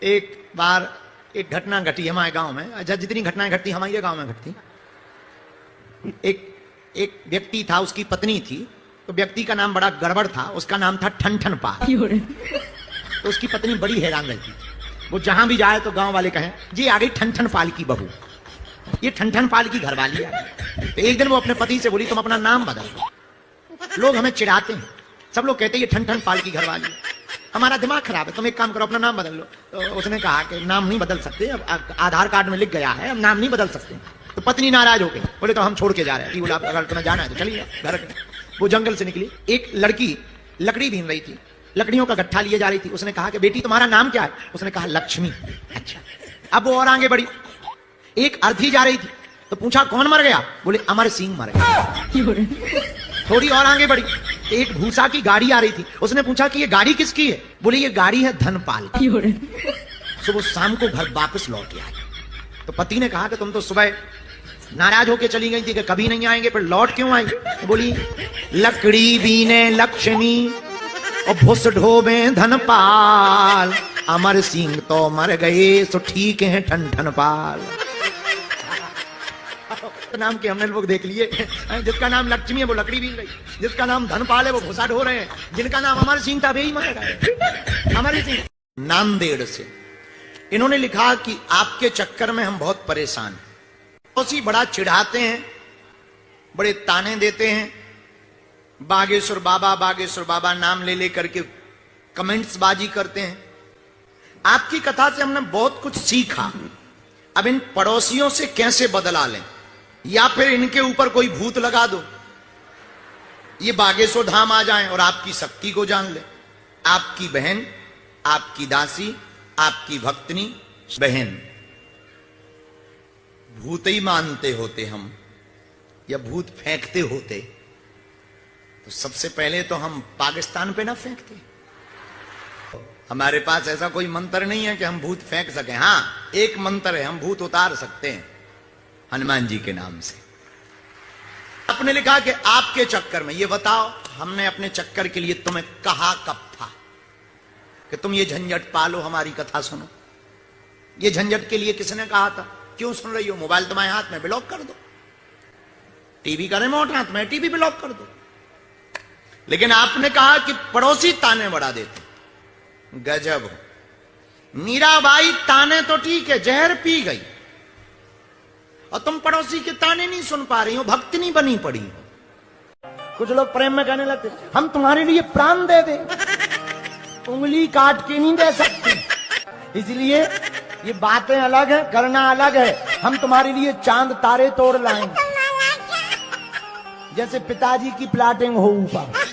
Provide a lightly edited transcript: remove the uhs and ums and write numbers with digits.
एक बार एक घटना घटी हमारे गांव में। अच्छा, जितनी घटनाएं घटती हमारे गांव में घटती। एक व्यक्ति था, उसकी पत्नी थी। तो व्यक्ति का नाम बड़ा गड़बड़ था, उसका नाम था ठन पाल। तो उसकी पत्नी बड़ी हैरान रहती। वो जहां भी जाए तो गांव वाले कहें, जी आ गई ठन पाल की बहू, ये ठन पाल की घरवाली है। तो एक दिन वो अपने पति से बोली, तुम अपना नाम बदल दो। लोग हमें चिढ़ाते हैं, सब लोग कहते हैं ये ठन पाल की घरवाली, हमारा दिमाग खराब है, तुम एक काम करो अपना नाम बदल लो। तो उसने कहा कि नाम नहीं बदल सकते, अब आधार कार्ड में लिख गया है, अब नाम नहीं बदल सकते। तो पत्नी नाराज हो गई, बोले तो हम छोड़ के जा रहे हैं। बोला अगर तुम्हें जाना है तो चलिए घर। वो जंगल से निकली, एक लड़की लकड़ी बीन रही थी, लकड़ियों का गट्ठा लिए जा रही थी। उसने कहा कि बेटी तुम्हारा नाम क्या है? उसने कहा लक्ष्मी। अच्छा, अब वो और आगे बढ़ी, एक अर्थी जा रही थी तो पूछा कौन मर गया? बोले अमर सिंह मर गया। थोड़ी और आगे बढ़ी, एक भूसा की गाड़ी आ रही थी। उसने पूछा कि ये गाड़ी किसकी है? बोले ये गाड़ी है धनपाल की। तो वो शाम को घर वापस लौट आए। तो पति ने कहा कि तुम तो सुबह नाराज होके चली गई थी कि कभी नहीं आएंगे, पर लौट क्यों आई? तो बोली लकड़ी बीने लक्ष्मी और भुस ढोबे धनपाल, अमर सिंह तो मर गए सो ठीक है ठन पाल। नाम के हमने लोग देख लिए, जिसका नाम लक्ष्मी है वो लकड़ी बीन रही, जिसका नाम धनपाल है वो भूसा ढो रहे हैं, जिनका नाम अमर सिंह था वे ही मर गए। अमर सिंह नांदेड़ से इन्होंने लिखा कि आपके चक्कर में हम बहुत परेशान हैं। उसी बड़ा चिढ़ाते हैं, बड़े ताने देते हैं, बागेश्वर बाबा नाम ले लेकर के कमेंट्स बाजी करते हैं। आपकी कथा से हमने बहुत कुछ सीखा। अब इन पड़ोसियों से कैसे बदला लें, या फिर इनके ऊपर कोई भूत लगा दो, ये बागेश्वर धाम आ जाएं और आपकी शक्ति को जान ले। आपकी बहन, आपकी दासी, आपकी भक्तनी बहन, भूत ही मानते होते हम, या भूत फेंकते होते तो सबसे पहले तो हम पाकिस्तान पे ना फेंकते। हमारे पास ऐसा कोई मंत्र नहीं है कि हम भूत फेंक सकें। हां, एक मंत्र है, हम भूत उतार सकते हैं हनुमान जी के नाम से। आपने लिखा कि आपके चक्कर में, ये बताओ हमने अपने चक्कर के लिए तुम्हें कहा कब था कि तुम ये झंझट पालो, हमारी कथा सुनो? ये झंझट के लिए किसने कहा था? क्यों सुन रही हो? मोबाइल तुम्हारे हाथ में, ब्लॉक कर दो। टीवी का रिमोट हाथ में, टीवी ब्लॉक कर दो। लेकिन आपने कहा कि पड़ोसी ताने बढ़ा देते। गजब हो। मीराबाई ताने तो ठीक है, जहर पी गई, और तुम पड़ोसी के ताने नहीं सुन पा रही हो, भक्ति नहीं बनी पड़ी हो। कुछ लोग प्रेम में कहने लगते हम तुम्हारे लिए प्राण दे दे, उंगली काट के नहीं दे सकती। इसलिए ये बातें अलग है, करना अलग है। हम तुम्हारे लिए चांद तारे तोड़ लाएंगे, जैसे पिताजी की प्लाटिंग हो ऊपर।